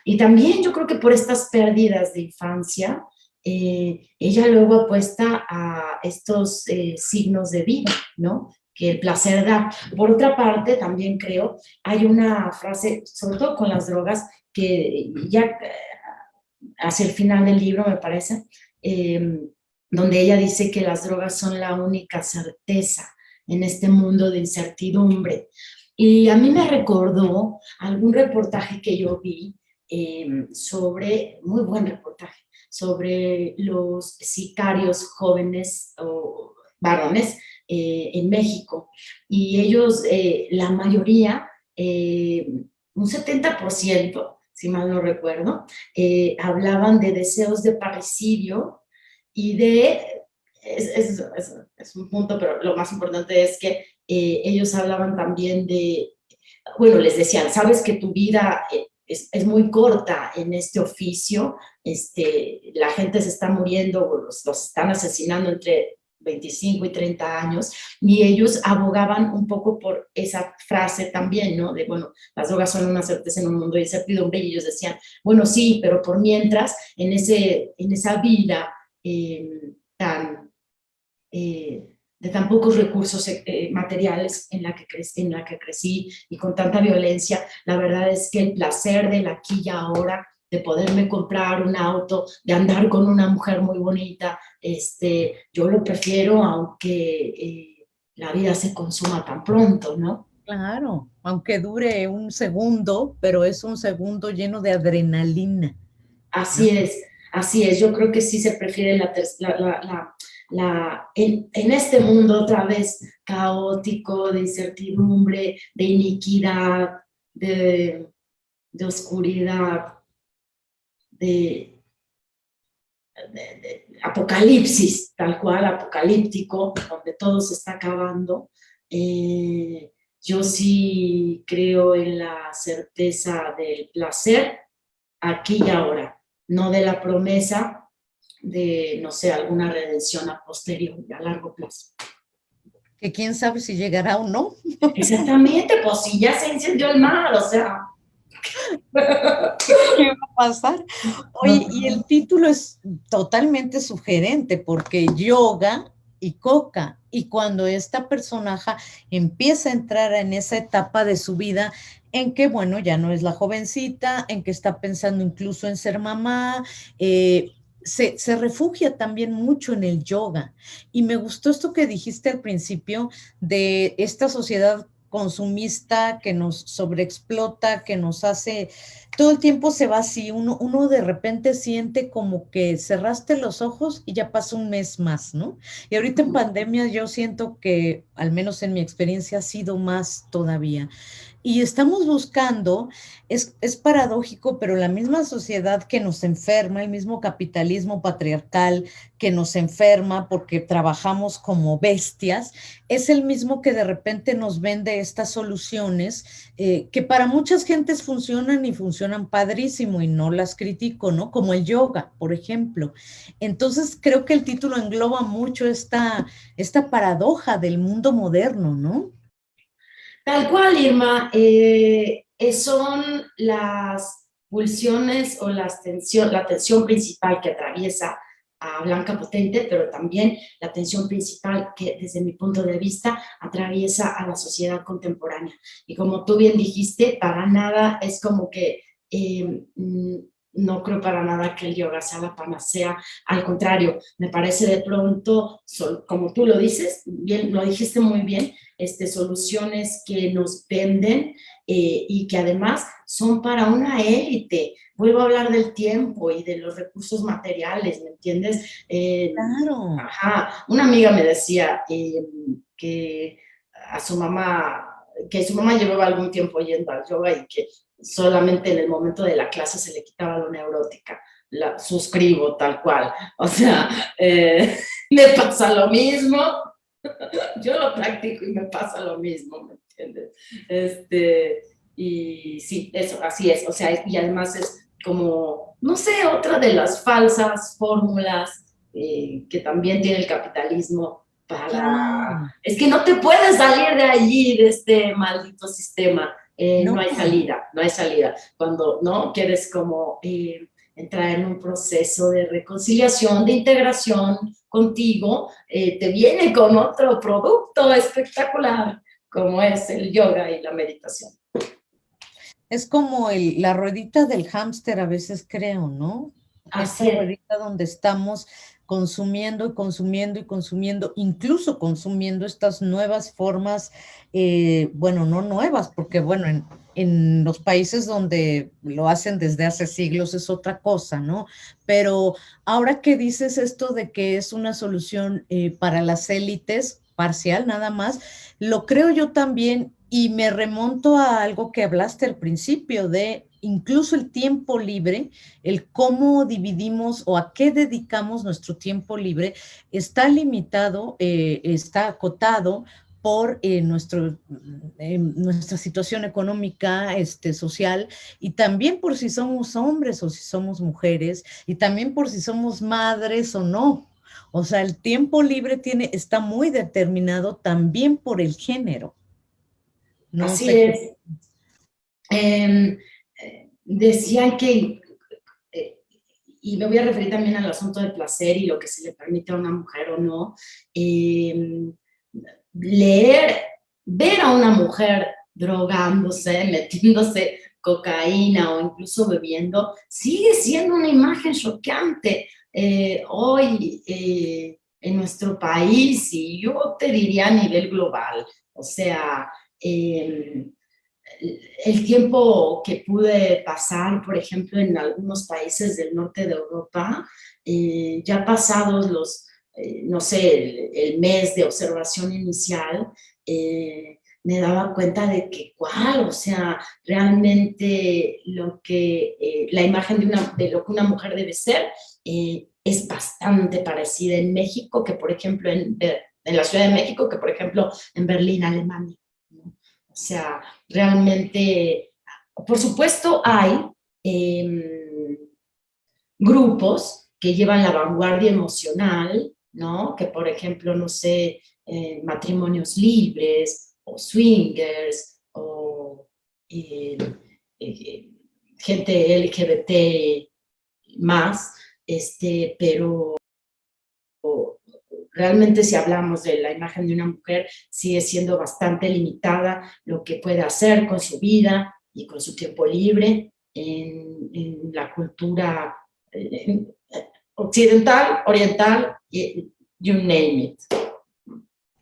y también yo creo que por estas pérdidas de infancia, ella luego apuesta a estos signos de vida, ¿no? Que el placer da. Por otra parte, también creo, hay una frase, sobre todo con las drogas, que ya hacia el final del libro, me parece, donde ella dice que las drogas son la única certeza en este mundo de incertidumbre. Y a mí me recordó algún reportaje que yo vi muy buen reportaje, sobre los sicarios jóvenes o varones en México. Y ellos, la mayoría, un 70%, si mal no recuerdo, hablaban de deseos de parricidio y es un punto, pero lo más importante es que ellos hablaban también bueno, les decían, sabes que tu vida es muy corta en este oficio, la gente se está muriendo, los están asesinando entre 25 y 30 años, y ellos abogaban un poco por esa frase también, ¿no? De, bueno, las drogas son una certeza en un mundo de incertidumbre, y ellos decían, bueno, sí, pero por mientras, en esa vida tan, de tan pocos recursos materiales en la que crecí y con tanta violencia, la verdad es que el placer del aquí y ahora, de poderme comprar un auto, de andar con una mujer muy bonita, yo lo prefiero aunque la vida se consuma tan pronto, ¿no? Claro, aunque dure un segundo, pero es un segundo lleno de adrenalina, ¿no? Así es, así es. Yo creo que sí se prefiere en este mundo otra vez caótico, de incertidumbre, de iniquidad, de, de oscuridad, de, de apocalipsis, tal cual, apocalíptico, donde todo se está acabando. Yo sí creo en la certeza del placer aquí y ahora, no de la promesa de, no sé, alguna redención a posteriori, a largo plazo. Que quién sabe si llegará o no. Exactamente, pues si ya se incendió el mar, o sea. ¿Qué va a pasar? Oye, y el título es totalmente sugerente porque yoga y coca. Y cuando esta personaje empieza a entrar en esa etapa de su vida en que, bueno, ya no es la jovencita, en que está pensando incluso en ser mamá, se refugia también mucho en el yoga. Y me gustó esto que dijiste al principio de esta sociedad consumista que nos sobreexplota, que nos hace todo el tiempo se va así, uno de repente siente como que cerraste los ojos y ya pasa un mes más, ¿no? Y ahorita en pandemia yo siento que, al menos en mi experiencia, ha sido más todavía. Y estamos buscando, es paradójico, pero la misma sociedad que nos enferma, el mismo capitalismo patriarcal que nos enferma porque trabajamos como bestias, es el mismo que de repente nos vende estas soluciones que para muchas gentes funcionan y funcionan padrísimo y no las critico, ¿no? Como el yoga, por ejemplo. Entonces creo que el título engloba mucho esta paradoja del mundo moderno, ¿no? Tal cual, Irma, son las pulsiones o la tensión principal que atraviesa a Blanca Potente, pero también la tensión principal que desde mi punto de vista atraviesa a la sociedad contemporánea. Y como tú bien dijiste, para nada es como que no creo para nada que el yoga sea la panacea, al contrario, me parece de pronto, como tú lo dices, bien, lo dijiste muy bien, soluciones que nos venden y que además son para una élite. Vuelvo a hablar del tiempo y de los recursos materiales, ¿me entiendes? Claro. Ajá, una amiga me decía que a su mamá, que su mamá llevaba algún tiempo yendo al yoga y que solamente en el momento de la clase se le quitaba lo neurótica. La suscribo tal cual. O sea, me pasa lo mismo. Yo lo practico y me pasa lo mismo, ¿me entiendes? Y sí, eso, así es. O sea, y además es como, no sé, otra de las falsas fórmulas que también tiene el capitalismo para... Claro. Es que no te puedes salir de allí, de este maldito sistema. No No. hay salida, no hay salida. Cuando no quieres como entrar en un proceso de reconciliación, de integración contigo, te viene con otro producto espectacular, como es el yoga y la meditación. Es como la ruedita del hámster a veces creo, ¿no? Esta Así es. ruedita donde estamos consumiendo y consumiendo y consumiendo, incluso consumiendo estas nuevas formas, bueno, no nuevas, porque bueno, en los países donde lo hacen desde hace siglos es otra cosa, ¿no? Pero ahora que dices esto de que es una solución para las élites, parcial nada más, lo creo yo también y me remonto a algo que hablaste al principio de incluso el tiempo libre, el cómo dividimos o a qué dedicamos nuestro tiempo libre, está limitado, está acotado por nuestra situación económica, social, y también por si somos hombres o si somos mujeres, y también por si somos madres o no. O sea, el tiempo libre está muy determinado también por el género. No Así sé qué. es. Decían que, eh, y me voy a referir también al asunto del placer y lo que se le permite a una mujer o no, leer, ver a una mujer drogándose, metiéndose cocaína o incluso bebiendo, sigue siendo una imagen choqueante. Hoy en nuestro país, y yo te diría a nivel global, o sea, el tiempo que pude pasar, por ejemplo, en algunos países del norte de Europa, ya pasados no sé, el mes de observación inicial, me daba cuenta de que, wow, o sea, realmente la imagen de lo que una mujer debe ser es bastante parecida en México que, por ejemplo, en la Ciudad de México, que, por ejemplo, en Berlín, Alemania, ¿no? O sea, realmente, por supuesto, hay grupos que llevan la vanguardia emocional, ¿no? Que, por ejemplo, no sé, matrimonios libres o swingers o eh, eh, gente LGBT más, pero realmente si hablamos de la imagen de una mujer, sigue siendo bastante limitada lo que puede hacer con su vida y con su tiempo libre en la cultura occidental, oriental, you name it.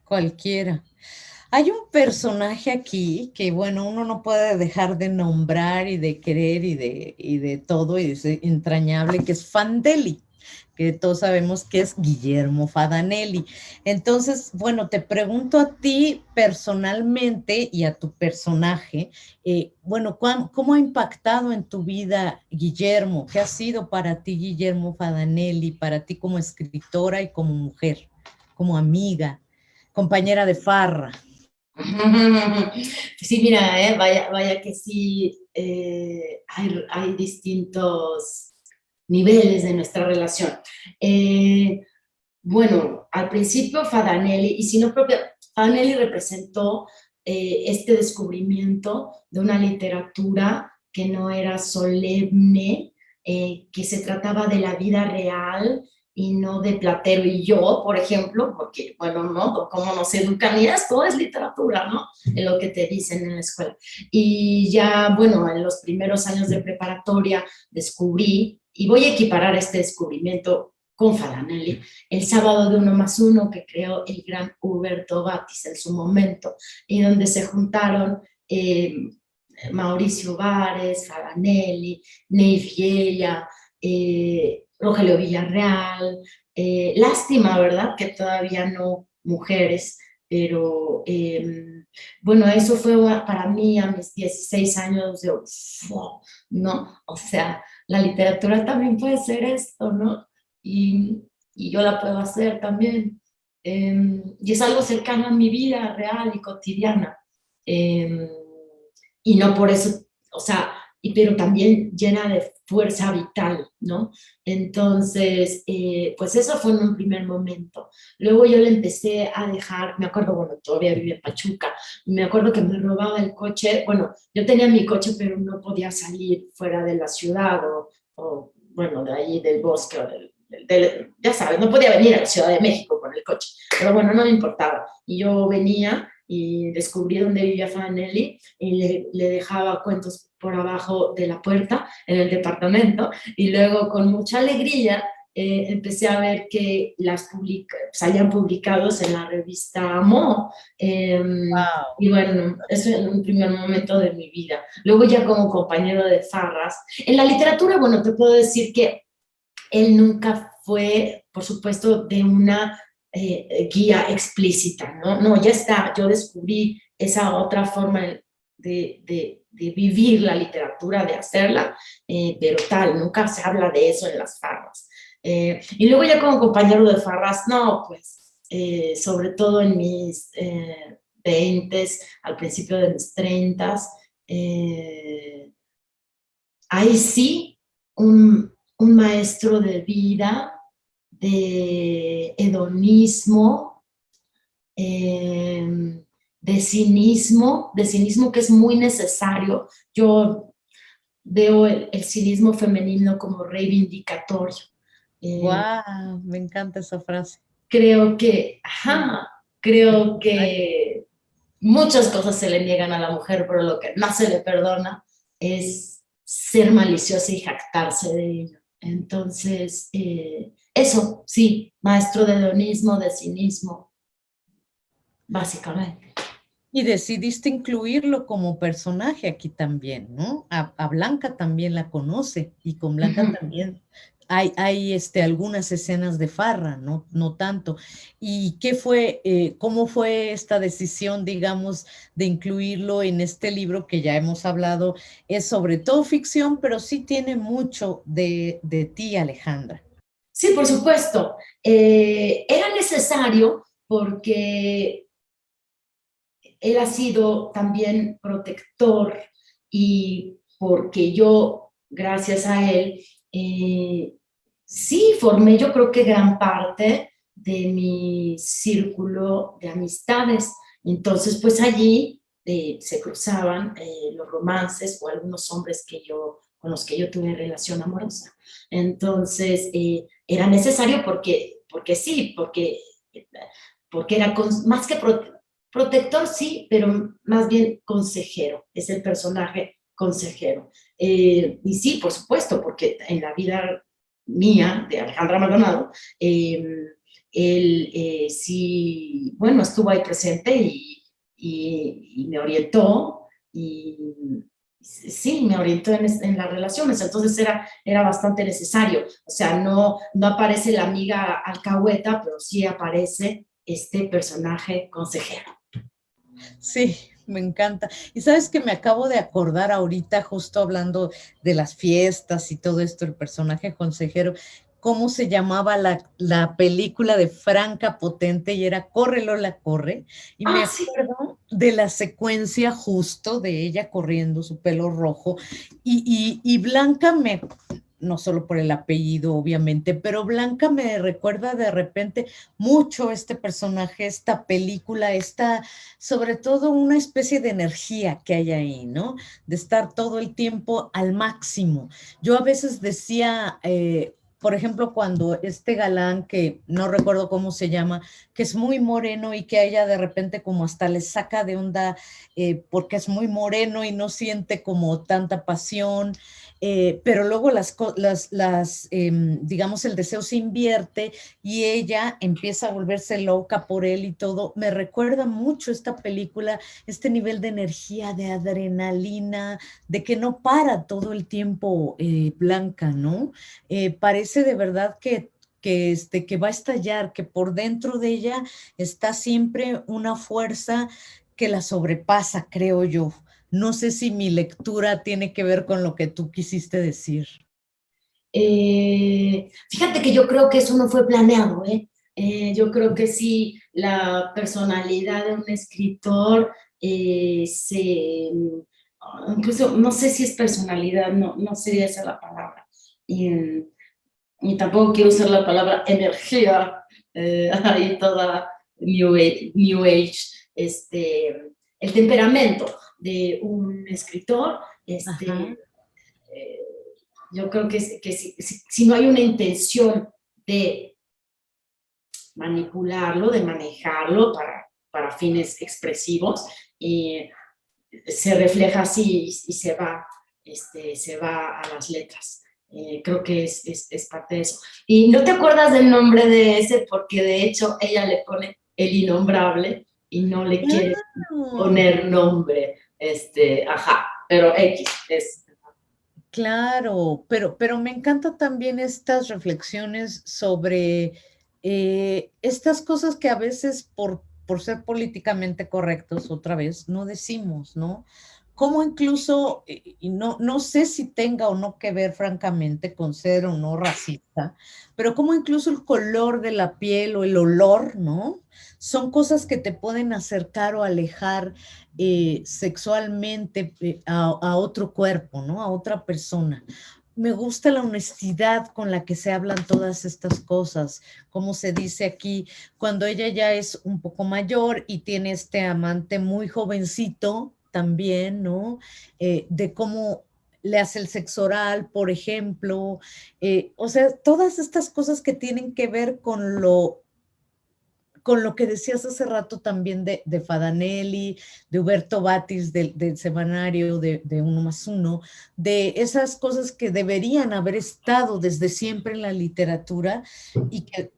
Cualquiera. Hay un personaje aquí que, bueno, uno no puede dejar de nombrar y de querer y de todo, y es entrañable, que es Fandeli, que todos sabemos que es Guillermo Fadanelli. Entonces, bueno, te pregunto a ti personalmente y a tu personaje, bueno, ¿cómo ha impactado en tu vida Guillermo? ¿Qué ha sido para ti Guillermo Fadanelli, para ti como escritora y como mujer, como amiga, compañera de farra? Sí, mira, vaya que sí, hay distintos niveles de nuestra relación. Bueno, al principio Fadanelli, y si no propia, Fadanelli representó este descubrimiento de una literatura que no era solemne, que se trataba de la vida real y no de Platero y yo, por ejemplo, porque, bueno, no, como nos educan y esto es literatura, ¿no? En lo que te dicen en la escuela. Y ya, bueno, en los primeros años de preparatoria descubrí, y voy a equiparar este descubrimiento con Fadanelli, el sábado de 1+1 que creó el gran Huberto Batis en su momento, y donde se juntaron Mauricio Báez, Fadanelli, Ney Fiella, Rogelio Villarreal. Lástima, ¿verdad? Que todavía no mujeres, pero bueno, eso fue para mí a mis 16 años de, ¿no? O sea, la literatura también puede ser esto, ¿no? Y yo la puedo hacer también. Y es algo cercano a mi vida real y cotidiana. Y no por eso, o sea, pero también llena de fuerza vital, ¿no? Entonces, pues eso fue en un primer momento. Luego yo le empecé a dejar, me acuerdo, bueno, todavía vivía en Pachuca, me acuerdo que me robaba el coche, bueno, yo tenía mi coche, pero no podía salir fuera de la ciudad o bueno, de ahí del bosque o ya sabes, no podía venir a la Ciudad de México con el coche, pero bueno, no me importaba. Y yo venía y descubrí dónde vivía Fanelli y le dejaba cuentos por abajo de la puerta en el departamento y luego con mucha alegría empecé a ver que salían publicados en la revista Mo. Wow. Y bueno, eso en un primer momento de mi vida. Luego ya como compañero de farras. En la literatura, bueno, te puedo decir que él nunca fue, por supuesto, de una guía explícita, ¿no? No, ya está, yo descubrí esa otra forma de vivir la literatura, de hacerla, pero tal, nunca se habla de eso en las farras. Y luego ya como compañero de farras, no, pues, sobre todo en mis 20s, al principio de mis 30s, ahí sí, un maestro de vida de hedonismo, eh, de cinismo que es muy necesario. Yo veo el cinismo femenino como reivindicatorio. Eh, Wow, me encanta esa frase. creo que, Sí. ajá, creo que muchas cosas se le niegan a la mujer, pero lo que más se le perdona es ser maliciosa y jactarse de ello. Entonces, eso, sí, maestro de hedonismo, de cinismo, básicamente. Y decidiste incluirlo como personaje aquí también, ¿no? A Blanca también la conoce y con Blanca Ujú. también hay algunas escenas de farra, no, no tanto. ¿Y qué fue, cómo fue esta decisión, digamos, de incluirlo en este libro que ya hemos hablado? Es sobre todo ficción, pero sí tiene mucho de ti, Alejandra. Sí, por supuesto. Era necesario porque él ha sido también protector y porque yo, gracias a él, sí formé yo creo que gran parte de mi círculo de amistades. Entonces, pues allí se cruzaban los romances o algunos hombres con los que yo tuve relación amorosa. Entonces, era necesario porque sí, porque era más que protector, sí, pero más bien consejero, es el personaje consejero. Y sí, por supuesto, porque en la vida mía, de Alejandra Maldonado, él sí, bueno, estuvo ahí presente y me orientó y sí, me orientó en las relaciones, entonces era bastante necesario. O sea, no aparece la amiga alcahueta, pero sí aparece este personaje consejero. Sí, me encanta. Y sabes que me acabo de acordar ahorita, justo hablando de las fiestas y todo esto, el personaje consejero, cómo se llamaba la película de Franca Potente y era Corre Lola Corre. Y me Ah, sí. acuerdo de la secuencia justo de ella corriendo, su pelo rojo. Y Blanca no solo por el apellido, obviamente, pero Blanca me recuerda de repente mucho este personaje, esta película, sobre todo una especie de energía que hay ahí, ¿no? De estar todo el tiempo al máximo. Yo a veces decía, por ejemplo, cuando este galán, que no recuerdo cómo se llama, que es muy moreno y que a ella de repente como hasta le saca de onda porque es muy moreno y no siente como tanta pasión, pero luego digamos, el deseo se invierte y ella empieza a volverse loca por él y todo. Me recuerda mucho esta película, este nivel de energía, de adrenalina, de que no para todo el tiempo Blanca, ¿no? Parece de verdad que va a estallar, que por dentro de ella está siempre una fuerza que la sobrepasa, creo yo. No sé si mi lectura tiene que ver con lo que tú quisiste decir. Fíjate que yo creo que eso no fue planeado, ¿eh? Yo creo que sí, la personalidad de un escritor incluso no sé si es personalidad, no sería esa la palabra. Y tampoco quiero usar la palabra energía, ahí toda New Age, el temperamento de un escritor, Ajá. eh, yo creo que si no hay una intención de manipularlo, de manejarlo para fines expresivos, y se refleja así y se va a las letras. Creo que es parte de eso. Y no te acuerdas del nombre de ese porque de hecho ella le pone el innombrable y no le quiere Claro, poner nombre, ajá, pero X es. claro, pero me encanta también estas reflexiones sobre estas cosas que a veces por ser políticamente correctos, otra vez, no decimos, ¿no? Cómo incluso, y no sé si tenga o no que ver francamente con ser o no racista, pero cómo incluso el color de la piel o el olor, ¿no? Son cosas que te pueden acercar o alejar sexualmente a otro cuerpo, ¿no? A otra persona. me gusta la honestidad con la que se hablan todas estas cosas, como se dice aquí, cuando ella ya es un poco mayor y tiene este amante muy jovencito también, ¿no? De cómo le hace el sexo oral, por ejemplo, o sea, todas estas cosas que tienen que ver con lo que decías hace rato también de Fadanelli, de Huberto Batis, del semanario de Uno más Uno, de esas cosas que deberían haber estado desde siempre en la literatura y que,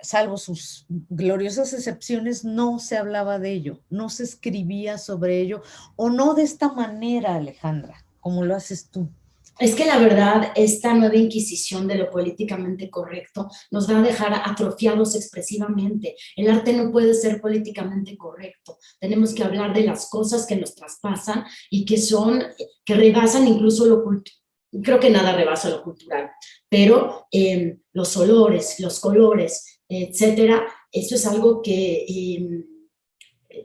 salvo sus gloriosas excepciones, no se hablaba de ello, no se escribía sobre ello, o no de esta manera, Alejandra, como lo haces tú. Es que la verdad, esta nueva inquisición de lo políticamente correcto nos va a dejar atrofiados expresivamente. El arte no puede ser políticamente correcto. Tenemos que hablar de las cosas que nos traspasan y que rebasan incluso lo cultural. Creo que nada rebasa lo cultural, pero los olores, los colores, etcétera, eso es algo que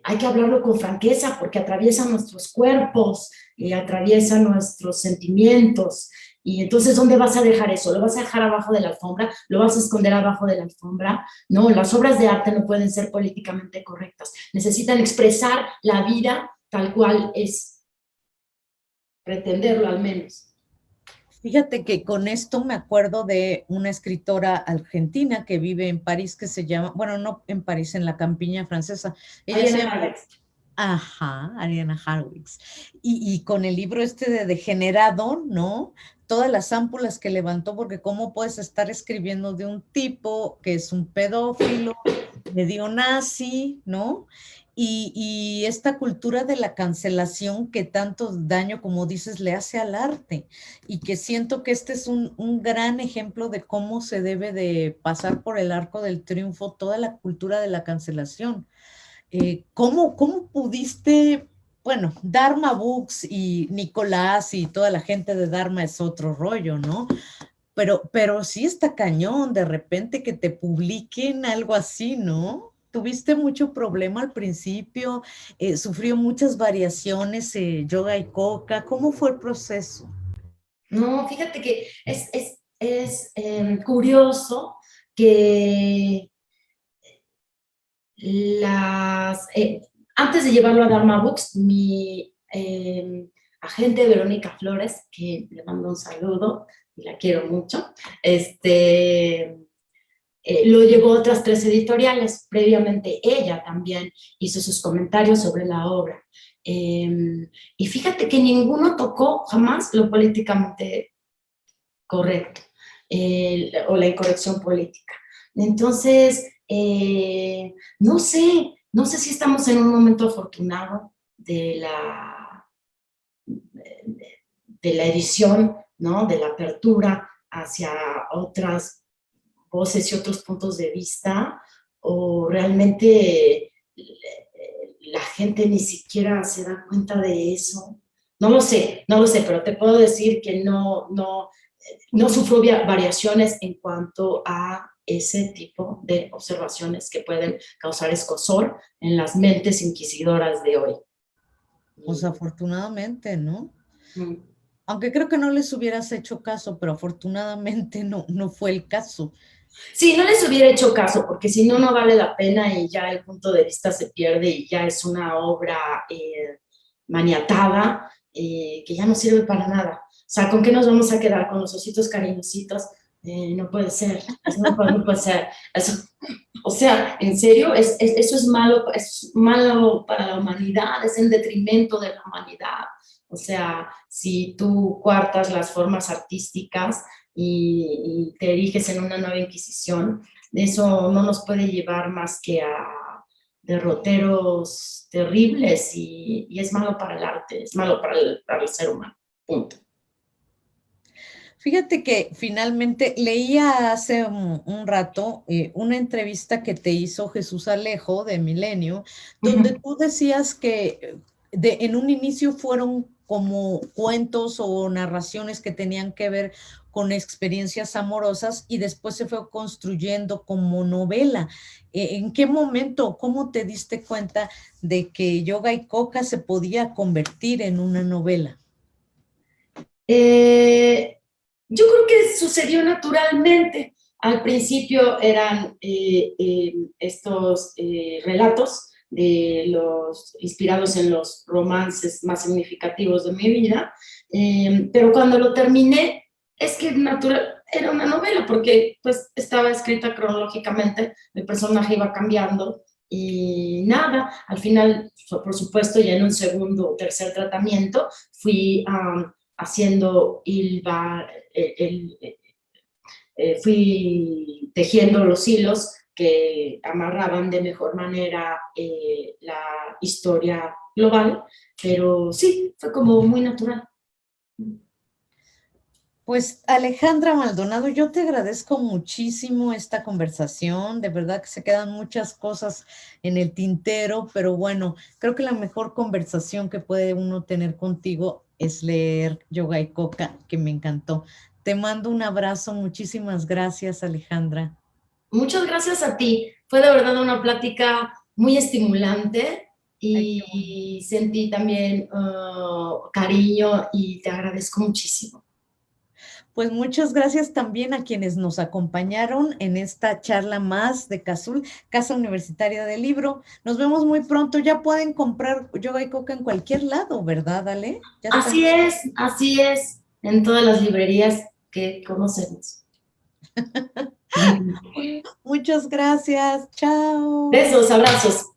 hay que hablarlo con franqueza porque atraviesa nuestros cuerpos, atraviesa nuestros sentimientos. Y entonces, ¿dónde vas a dejar eso? ¿Lo vas a dejar abajo de la alfombra? ¿Lo vas a esconder abajo de la alfombra? No, las obras de arte no pueden ser políticamente correctas. Necesitan expresar la vida tal cual es, pretenderlo al menos. Fíjate que con esto me acuerdo de una escritora argentina que vive en París que se llama, bueno, no en París, en la campiña francesa. Ella se Ariana llama, Alex. ajá, Ariana Harwicz. Y con el libro este de Degenerado, ¿no? Todas las ámpulas que levantó, porque cómo puedes estar escribiendo de un tipo que es un pedófilo, medio nazi, ¿no? Y esta cultura de la cancelación que tanto daño, como dices, le hace al arte y que siento que este es un gran ejemplo de cómo se debe de pasar por el arco del triunfo toda la cultura de la cancelación. ¿Cómo pudiste, bueno, Dharma Books y Nicolás y toda la gente de Dharma es otro rollo, ¿no? Pero sí está cañón de repente que te publiquen algo así, ¿no? ¿Tuviste mucho problema al principio? ¿Sufrió muchas variaciones, yoga y coca? ¿Cómo fue el proceso? No, fíjate que es curioso que antes de llevarlo a Dharma Books, mi agente Verónica Flores, que le mando un saludo y la quiero mucho, lo llevó a otras 3 editoriales. Previamente ella también hizo sus comentarios sobre la obra. Y fíjate que ninguno tocó jamás lo políticamente correcto o la incorrección política. Entonces, no sé si estamos en un momento afortunado de la edición, ¿no? De la apertura hacia otras voces y otros puntos de vista, o realmente la gente ni siquiera se da cuenta de eso. No lo sé, pero te puedo decir que no sufro variaciones en cuanto a ese tipo de observaciones que pueden causar escozor en las mentes inquisidoras de hoy. Pues afortunadamente, ¿no? Mm. Aunque creo que no les hubieras hecho caso, pero afortunadamente no fue el caso. Sí, no les hubiera hecho caso, porque si no, no vale la pena y ya el punto de vista se pierde y ya es una obra maniatada que ya no sirve para nada. O sea, ¿con qué nos vamos a quedar? ¿Con los ositos cariñositos? No puede ser, no puede ser. Eso, o sea, en serio, eso es malo para la humanidad, es en detrimento de la humanidad. O sea, si tú coartas las formas artísticas y te eriges en una nueva inquisición, eso no nos puede llevar más que a derroteros terribles y es malo para el arte, es malo para el ser humano. Punto. Fíjate que finalmente leía hace un rato una entrevista que te hizo Jesús Alejo de Milenio, donde Uh-huh. tú decías que en un inicio fueron como cuentos o narraciones que tenían que ver con experiencias amorosas y después se fue construyendo como novela. ¿En qué momento, cómo te diste cuenta de que Yoga y Coca se podía convertir en una novela? Yo creo que sucedió naturalmente. Al principio eran estos relatos de los inspirados en los romances más significativos de mi vida, pero cuando lo terminé, es que natural, era una novela, porque pues estaba escrita cronológicamente, el personaje iba cambiando y nada, al final, por supuesto, ya en un segundo o tercer tratamiento, fui haciendo fui tejiendo los hilos que amarraban de mejor manera la historia global, pero sí, fue como muy natural. Pues Alejandra Maldonado, yo te agradezco muchísimo esta conversación, de verdad que se quedan muchas cosas en el tintero, pero bueno, creo que la mejor conversación que puede uno tener contigo es leer Yoga y Coca, que me encantó. Te mando un abrazo, muchísimas gracias, Alejandra. Muchas gracias a ti, fue de verdad una plática muy estimulante Ay, qué bueno. y sentí también cariño y te agradezco muchísimo. Pues muchas gracias también a quienes nos acompañaron en esta charla más de CASUL, Casa Universitaria del Libro. Nos vemos muy pronto. Ya pueden comprar Yoga y Coca en cualquier lado, ¿verdad, Ale? Ya está disponible. Así es, en todas las librerías que conocemos. Muchas gracias. Chao. Besos, abrazos.